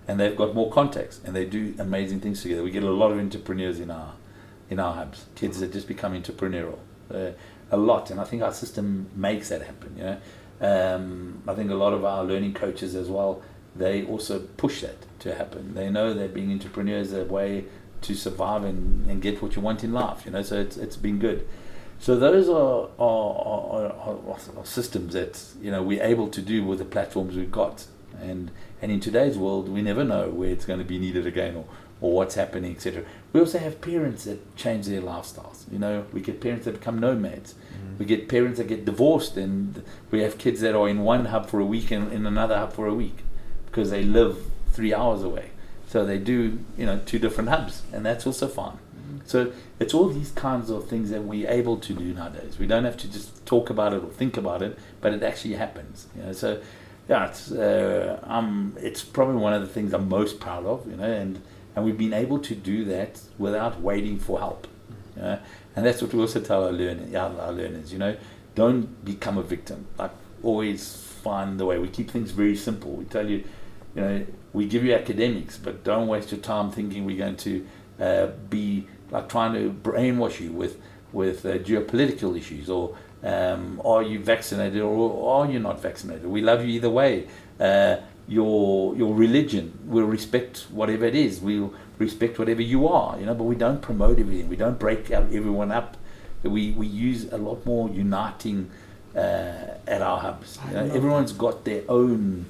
and they've got more contacts, and they do amazing things together. We get a lot of entrepreneurs in in our hubs. Kids that just become entrepreneurial a lot, and I think our system makes that happen. You know, I think a lot of our learning coaches as well, they also push that to happen. They know that being entrepreneurs is a way to survive and get what you want in life. You know, so it's been good. So those are systems that, you know, we're able to do with the platforms we've got. And in today's world, we never know where it's going to be needed again or what's happening, etc. We also have parents that change their lifestyles. You know, we get parents that become nomads. We get parents that get divorced, and we have kids that are in one hub for a week and in another hub for a week because they live 3 hours away. So they do, you know, 2 different hubs, and that's also fine. So it's all these kinds of things that we're able to do nowadays. We don't have to just talk about it or think about it, but it actually happens. You know, so yeah, it's probably one of the things I'm most proud of. You know, and we've been able to do that without waiting for help. You know? And that's what we also tell our learners. You know, don't become a victim. Like, always find the way. We keep things very simple. We tell you, you know, we give you academics, but don't waste your time thinking we're going to be like trying to brainwash you with geopolitical issues, or are you vaccinated or are you not vaccinated? We love you either way. Your religion, we'll respect whatever it is. We'll respect whatever you are, you know. But we don't promote everything. We don't break everyone up. We use a lot more uniting at our hubs. You know? Everyone's got their own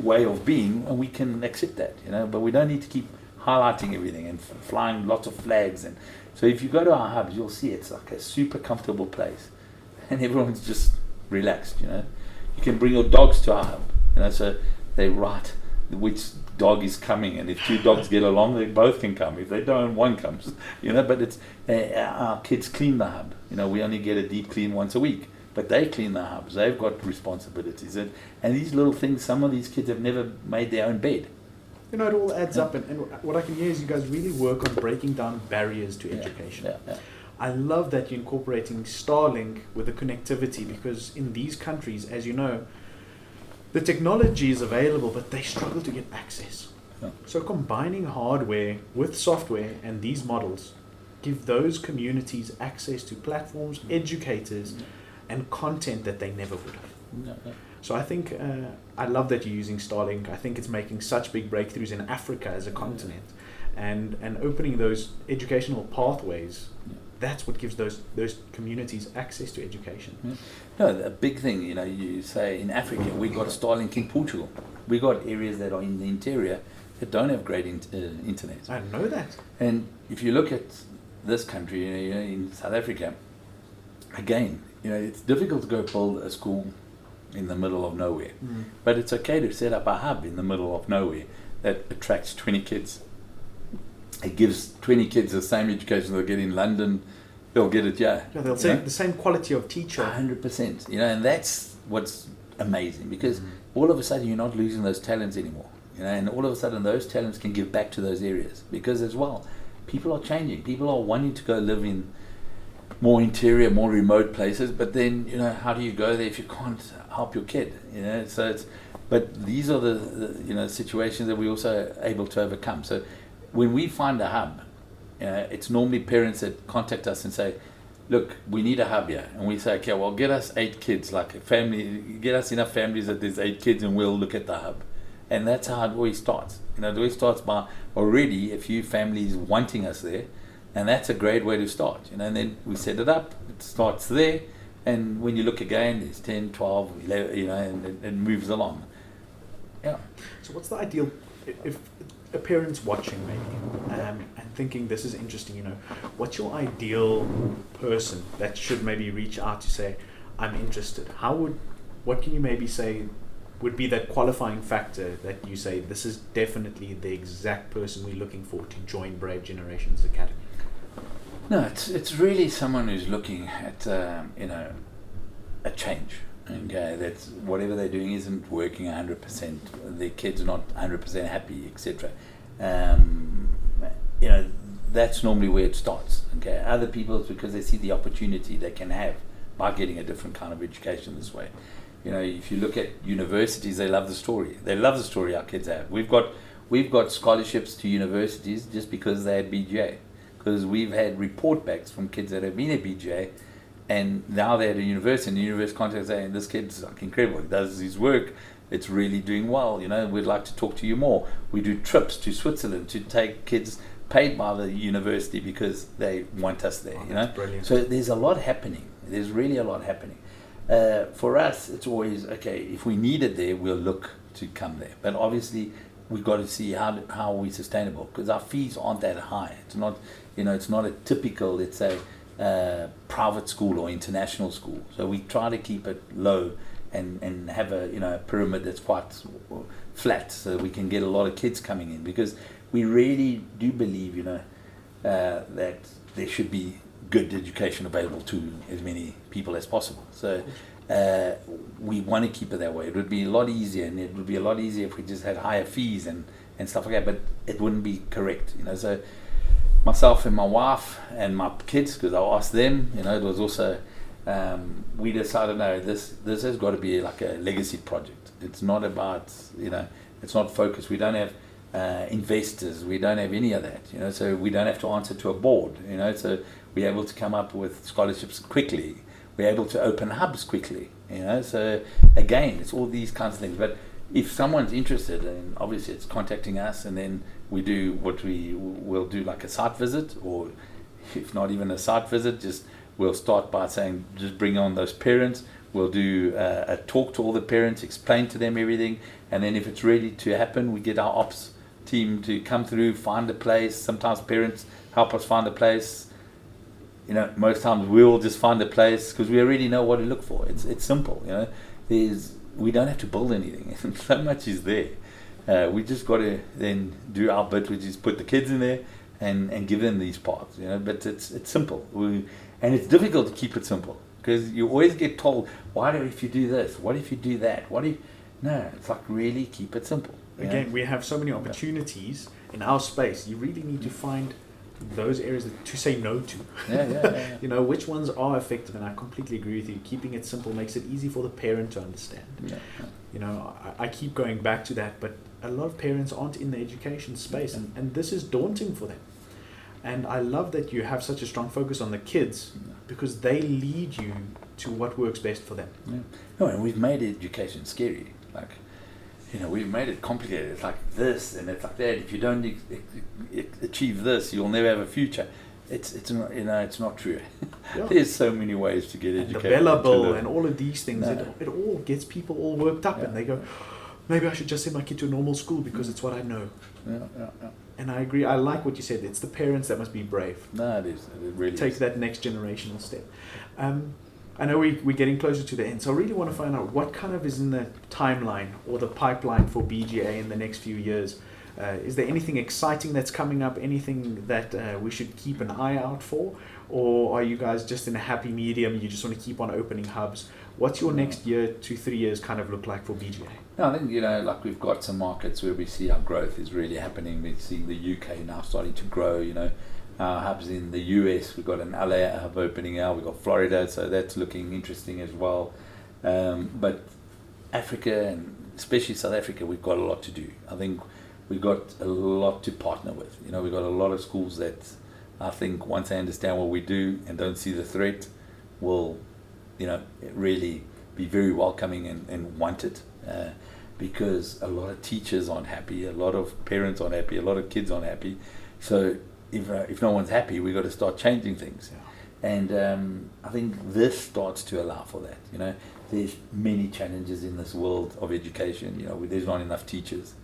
way of being, and we can accept that, you know. But we don't need to keep highlighting everything and flying lots of flags. And so if you go to our hubs, you'll see it's like a super comfortable place, and everyone's just relaxed. You know, you can bring your dogs to our hub. You know, so they write which dog is coming, and if 2 dogs get along, they both can come. If they don't, one comes. You know, but it's our kids clean the hub. You know, we only get a deep clean once a week, but they clean the hubs. They've got responsibilities, and these little things. Some of these kids have never made their own bed. You know, it all adds up, and what I can hear is you guys really work on breaking down barriers to education. Yeah. I love that you're incorporating Starlink with the connectivity, because in these countries, as you know, the technology is available, but they struggle to get access. Yeah. So combining hardware with software and these models give those communities access to platforms, educators, and content that they never would have. Yeah. So I think I love that you're using Starlink. I think it's making such big breakthroughs in Africa as a continent, and opening those educational pathways. That's what gives those communities access to education. Yeah. No, a big thing, you know, you say in Africa, we got Starlink in Portugal. We got areas that are in the interior that don't have great internet. I know that. And if you look at this country, you know, in South Africa, again, you know, it's difficult to go build a school in the middle of nowhere. But it's okay to set up a hub in the middle of nowhere that attracts 20 kids. It gives 20 kids the same education they'll get in London, they'll get it here. Yeah, they'll say the same quality of teacher. 100%. You know, and that's what's amazing, because all of a sudden you're not losing those talents anymore. You know, and all of a sudden those talents can give back to those areas, because as well, people are changing. People are wanting to go live in more interior, more remote places, but then, you know, how do you go there if you can't help your kid? You know, so it's, but these are the you know, situations that we also are able to overcome. So when we find a hub, it's normally parents that contact us and say, look, we need a hub here. And we say, okay, well, get us 8 kids, like a family, get us enough families that there's 8 kids, and we'll look at the hub. And that's how it always starts. You know, it always starts by already a few families wanting us there. And that's a great way to start, you know, and then we set it up, it starts there, and when you look again, there's 10, 12, 11, you know, and it moves along. Yeah. So what's the ideal, if a parent's watching maybe, and thinking this is interesting, you know, what's your ideal person that should maybe reach out to say, I'm interested? What can you maybe say would be that qualifying factor that you say, this is definitely the exact person we're looking for to join Brave Generations Academy? No, it's really someone who's looking at you know, a change. Okay, that's whatever they're doing isn't working 100%. Their kids are not 100% happy, etc. You know, that's normally where it starts. Okay, other people, it's because they see the opportunity they can have by getting a different kind of education this way. You know, if you look at universities, they love the story. They love the story our kids have. We've got scholarships to universities just because they had BGA. because we've had report backs from kids that have been at BGA, and now they're at a university, and the university contacts saying, this kid's like incredible, he does his work, it's really doing well, we'd like to talk to you more. We do trips to Switzerland to take kids paid by the university because they want us there, That's brilliant. So there's a lot happening. There's really a lot happening. For us, it's always, okay, if we need it there, we'll look to come there. But obviously, we've got to see how we're sustainable, because our fees aren't that high. It's not, it's not a typical, let's say, private school or international school. So we try to keep it low and have a pyramid that's quite flat, so we can get a lot of kids coming in, because we really do believe that there should be good education available to as many people as possible. So we want to keep it that way. It would be a lot easier, and it would be a lot easier if we just had higher fees and stuff like that, but it wouldn't be correct. So myself and my wife and my kids, because I asked them, it was also we decided, no, this has got to be like a legacy project. It's not about, it's not focused. We don't have investors, we don't have any of that, so we don't have to answer to a board, so we're able to come up with scholarships quickly, we're able to open hubs quickly, so again, it's all these kinds of things. But if someone's interested, and obviously it's contacting us, and then we do what we'll do, like a site visit, or if not even a site visit, just we'll start by saying, just bring on those parents. We'll do a talk to all the parents, explain to them everything, and then if it's ready to happen, we get our ops team to come through, find a place. Sometimes parents help us find a place. Most times we'll just find a place because we already know what to look for. It's simple. We don't have to build anything. So much is there. We just got to then do our bit, which is put the kids in there and give them these parts. But it's simple. And it's difficult to keep it simple, because you always get told, if you do this? What if you do that? No, it's like, really keep it simple. Again, we have so many opportunities in our space. You really need to find those areas to say no to. Yeah. Which ones are effective, and I completely agree with you. Keeping it simple makes it easy for the parent to understand. I keep going back to that, but a lot of parents aren't in the education space, and this is daunting for them. And I love that you have such a strong focus on the kids, because they lead you to what works best for them. And we've made education scary. Like, we've made it complicated. It's like this and it's like that. If you don't achieve this, you'll never have a future. It's not, it's not true. There's so many ways to get educated. The Bella Bill and all of these things, it all gets people all worked up, and they go, maybe I should just send my kid to a normal school because it's what I know. And I agree. I like what you said. It's the parents that must be brave. No, it is. It really Take is. that next generational step. I know we're getting closer to the end, so I really want to find out what kind of is in the timeline or the pipeline for BGA in the next few years. Is there anything exciting that's coming up, anything that we should keep an eye out for? Or are you guys just in a happy medium, you just want to keep on opening hubs? What's your next year to 3 years kind of look like for BGA? No, I think, like we've got some markets where we see our growth is really happening. We see the UK now starting to grow, Our hubs in the US, we've got an LA hub opening now, we've got Florida, so that's looking interesting as well. But Africa, and especially South Africa, we've got a lot to do. I think we've got a lot to partner with. We've got a lot of schools that I think once they understand what we do and don't see the threat, will, really be very welcoming and want it. Because a lot of teachers aren't happy, a lot of parents aren't happy, a lot of kids aren't happy. So if no one's happy, we've got to start changing things. And I think this starts to allow for that. There's many challenges in this world of education. There's not enough teachers.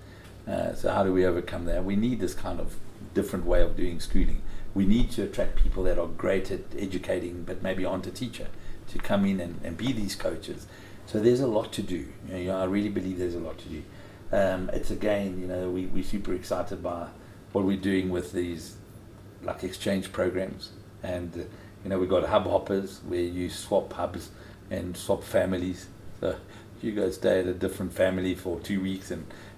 So how do we overcome that? We need this kind of different way of doing schooling. We need to attract people that are great at educating but maybe aren't a teacher, to come in and be these coaches. So there's a lot to do. I really believe there's a lot to do. It's again, we're super excited by what we're doing with these like exchange programs, and we've got hub hoppers where you swap hubs and swap families. So you go stay at a different family for 2 weeks,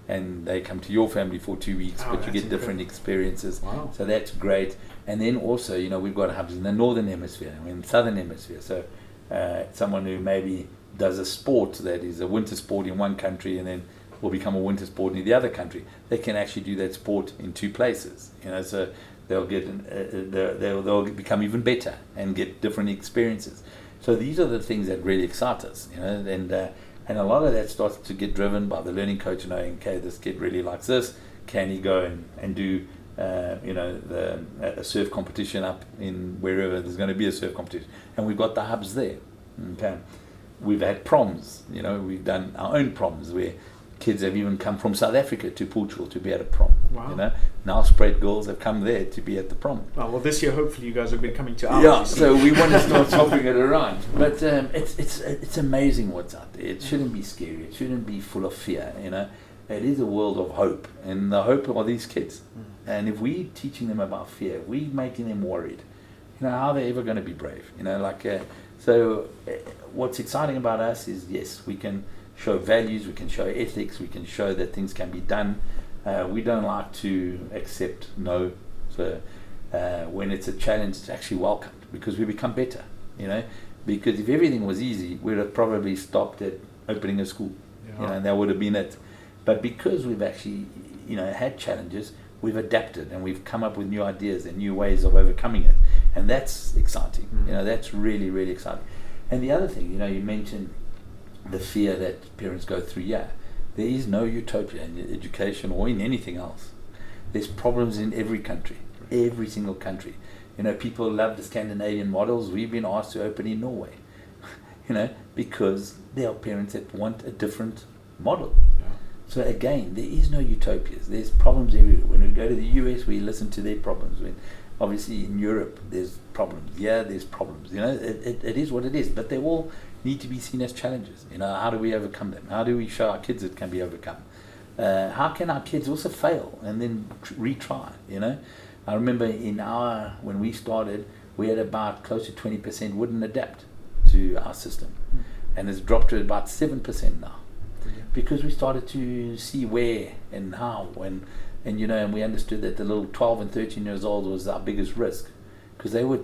and they come to your family for 2 weeks, but you get different experiences. Wow. So that's great. And then also, we've got hubs in the northern hemisphere and in the southern hemisphere. So someone who maybe does a sport that is a winter sport in one country and then will become a winter sport in the other country, they can actually do that sport in two places. So they'll become even better and get different experiences. So these are the things that really excite us, and a lot of that starts to get driven by the learning coach knowing, okay, this kid really likes this. Can he go and do a surf competition up in wherever there's going to be a surf competition? And we've got the hubs there. Okay, we've had proms. We've done our own proms where kids have even come from South Africa to Portugal to be at a prom. Wow. Now spread girls have come there to be at the prom. Well, this year hopefully you guys have been coming to ours. Yeah, so we want to start swapping it around. But it's amazing what's out there. It shouldn't be scary. It shouldn't be full of fear. It is a world of hope, and the hope are these kids. And if we're teaching them about fear, we're making them worried. How are they ever going to be brave? So what's exciting about us is, yes, we can show values, we can show ethics, we can show that things can be done. We don't like to accept no. So when it's a challenge, it's actually welcomed because we become better. Because if everything was easy, we'd have probably stopped at opening a school. And that would have been it. But because we've actually, had challenges, we've adapted and we've come up with new ideas and new ways of overcoming it. And that's exciting. That's really, really exciting. And the other thing, you mentioned the fear that parents go through. Yeah, there is no utopia in education or in anything else. There's problems in every country, every single country. People love the Scandinavian models. We've been asked to open in Norway, because there are parents that want a different model. So again, there is no utopias. There's problems everywhere. When we go to the US, we listen to their problems. When obviously in Europe, there's problems. Yeah, there's problems. It is what it is. But they all need to be seen as challenges. How do we overcome them? How do we show our kids it can be overcome? How can our kids also fail and then retry? I remember when we started, we had about close to 20% wouldn't adapt to our system, and it's dropped to about 7% now. Because we started to see where and how and we understood that the little 12 and 13 years old was our biggest risk, because they were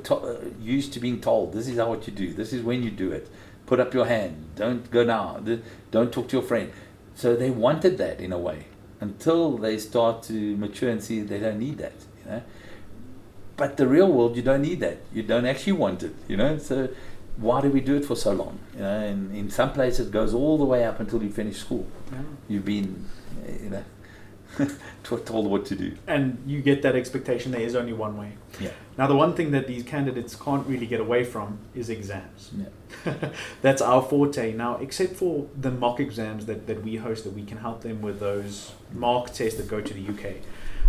used to being told, this is how what you do, this is when you do it, put up your hand, don't go now, don't talk to your friend. So they wanted that in a way until they start to mature and see they don't need that. But the real world, you don't need that. You don't actually want it. So why do we do it for so long? And in some places it goes all the way up until you finish school. You've been told what to do, and you get that expectation there is only one way. Now the one thing that these candidates can't really get away from is exams. That's our forte now, except for the mock exams that we host, that we can help them with those mark tests that go to the UK,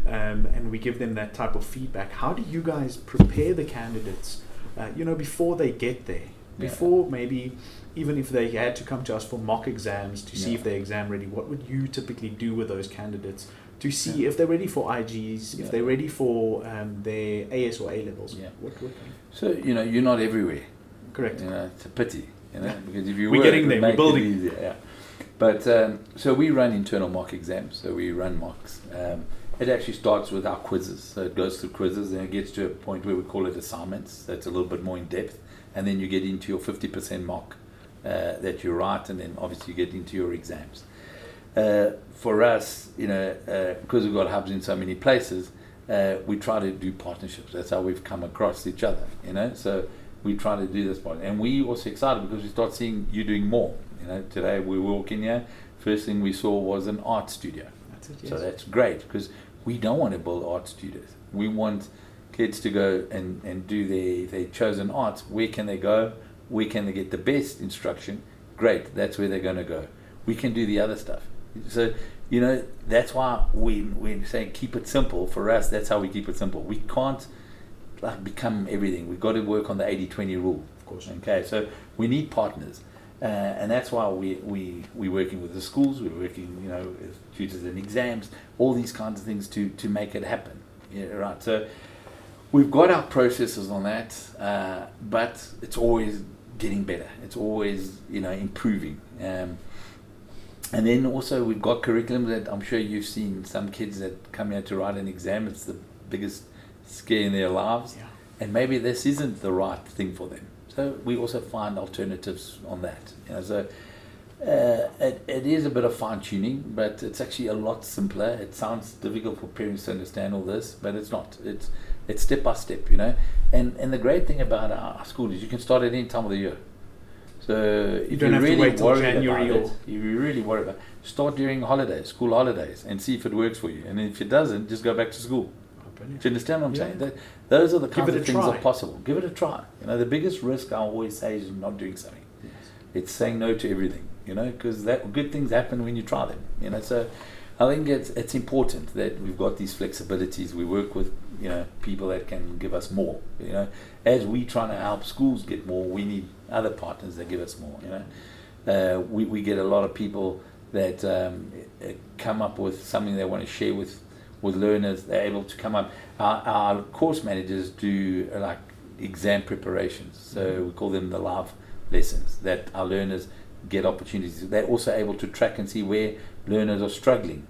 and we give them that type of feedback. How do you guys prepare the candidates before they get there, before maybe even if they had to come to us for mock exams to see if they're exam ready? What would you typically do with those candidates to see if they're ready for IGs, if they're ready for their AS or A levels? What so you're not everywhere. Correct. It's a pity, because if you we're getting there, we're building. Easier, But so we run internal mock exams. So we run mocks. It actually starts with our quizzes. So it goes through quizzes, and it gets to a point where we call it assignments. That's a little bit more in depth, and then you get into your 50% mock that you write, and then obviously you get into your exams. For us, because we've got hubs in so many places, we try to do partnerships. That's how we've come across each other. So we try to do this part, and we also excited because we start seeing you doing more. Today we walk in here. First thing we saw was an art studio. That's it. Yes. So that's great, because we don't want to build art studios. We want kids to go and do their chosen arts. Where can they go? Where can they get the best instruction? Great, that's where they're going to go. We can do the other stuff. So, that's why we say keep it simple. For us, that's how we keep it simple. We can't become everything. We've got to work on the 80-20 rule. Of course. Okay, so we need partners. And that's why we're working with the schools, we're working, with tutors and exams, all these kinds of things to make it happen. Right. So we've got our processes on that, but it's always getting better. It's always, improving. And then also we've got curriculum that I'm sure you've seen. Some kids that come here to write an exam, it's the biggest scare in their lives. Yeah. And maybe this isn't the right thing for them. So we also find alternatives on that. So it is a bit of fine tuning, but it's actually a lot simpler. It sounds difficult for parents to understand all this, but it's not. It's step by step, you know. And the great thing about our school is you can start at any time of the year. So if you're really worried about it, if you're really worried about it, start during holidays, school holidays, and see if it works for you. And if it doesn't, just go back to school. Do you understand what I'm saying? Those are the kinds of things that are possible. Give it a try. You know, the biggest risk I always say is not doing something. Yes. It's saying no to everything, you know, because good things happen when you try them. You know, so I think it's important that we've got these flexibilities. We work with, you know, people that can give us more. You know, as we trying to help schools get more, we need other partners that give us more. You know, we get a lot of people that come up with something they want to share with learners. They're able to come up. Our course managers do like exam preparations, so we call them the live lessons that our learners get opportunities. They're also able to track and see where learners are struggling,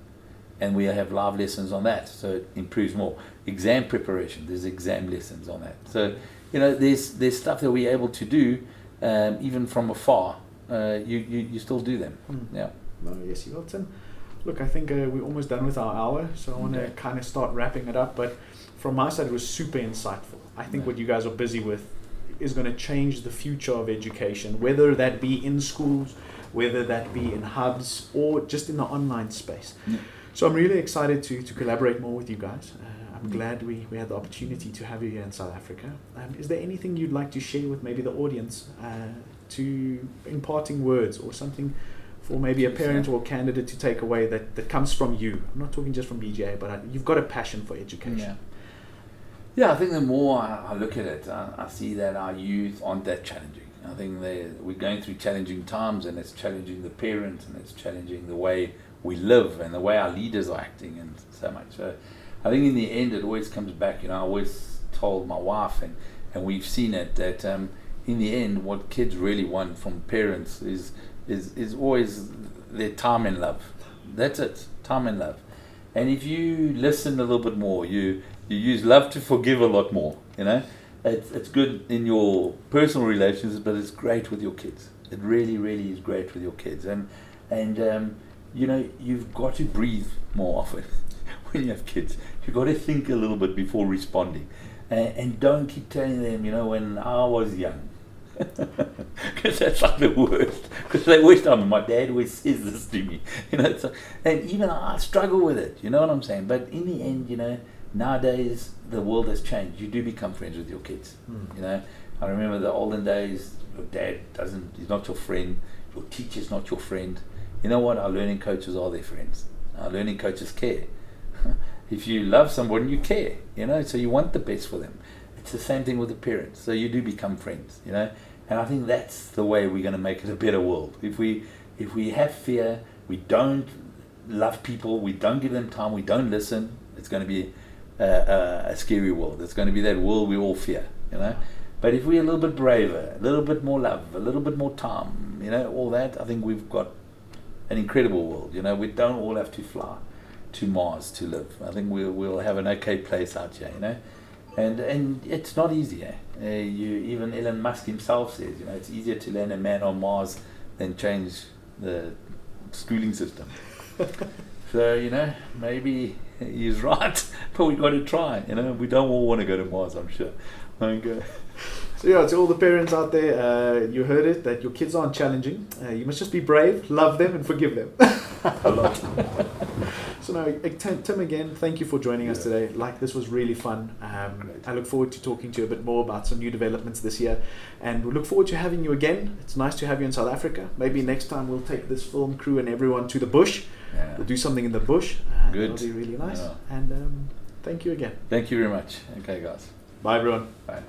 and we have live lessons on that, so it improves more. Exam preparation, there's exam lessons on that. So, you know, there's stuff that we're able to do even from afar. You still do them. Yeah. No, yes, you will, Tim. Look, I think we're almost done with our hour, so I want to kind of start wrapping it up. But from my side, it was super insightful. I think what you guys are busy with is going to change the future of education, whether that be in schools, whether that be in hubs, or just in the online space. So I'm really excited to collaborate more with you guys. I'm glad we had the opportunity to have you here in South Africa. Is there anything you'd like to share with maybe the audience, to imparting words or something for maybe a parent or candidate to take away that comes from you? I'm not talking just from BGA, but you've got a passion for education. Yeah, I think the more I look at it, I see that our youth aren't that challenging. I think we're going through challenging times, and it's challenging the parent, and it's challenging the way we live and the way our leaders are acting and so much. So I think in the end it always comes back, you know, I always told my wife, and we've seen it, that in the end what kids really want from parents is always their time and love. That's it, time and love. And if you listen a little bit more, you use love to forgive a lot more, you know. It's good in your personal relations, but it's great with your kids. It really, really is great with your kids. And you know, you've got to breathe more often when you have kids. You've got to think a little bit before responding. And don't keep telling them, you know, when I was young. Because that's like the worst. Because they always tell me, my dad always says this to me. You know, and even I struggle with it, you know what I'm saying? But in the end, you know, nowadays the world has changed. You do become friends with your kids. You know, I remember the olden days, your dad he's not your friend, your teacher's not your friend. You know what? Our learning coaches are their friends. Our learning coaches care. If you love someone, you care, you know, so you want the best for them. It's the same thing with the parents. So you do become friends, you know, and I think that's the way we're going to make it a better world. If we have fear, we don't love people, we don't give them time, we don't listen, it's going to be a scary world. It's going to be that world we all fear, you know. But if we're a little bit braver, a little bit more love, a little bit more time, you know, all that, I think we've got an incredible world. You know, we don't all have to fly to Mars to live. I think we'll have an okay place out here, you know. And it's not easy. Even Elon Musk himself says, you know, it's easier to land a man on Mars than change the schooling system. So, you know, maybe he's right, but we've got to try. You know, we don't all want to go to Mars, I'm sure. Okay. So yeah, to all the parents out there, you heard it, that your kids aren't challenging. You must just be brave, love them, and forgive them. I love it. So now, Tim, again, thank you for joining us today. This was really fun. I look forward to talking to you a bit more about some new developments this year, and we look forward to having you again. It's nice to have you in South Africa. Maybe next time we'll take this film crew and everyone to the bush. Yeah. We'll do something in the bush. Good. That'll be really nice. Yeah. And thank you again. Thank you very much. Okay, guys. Bye, everyone. Bye.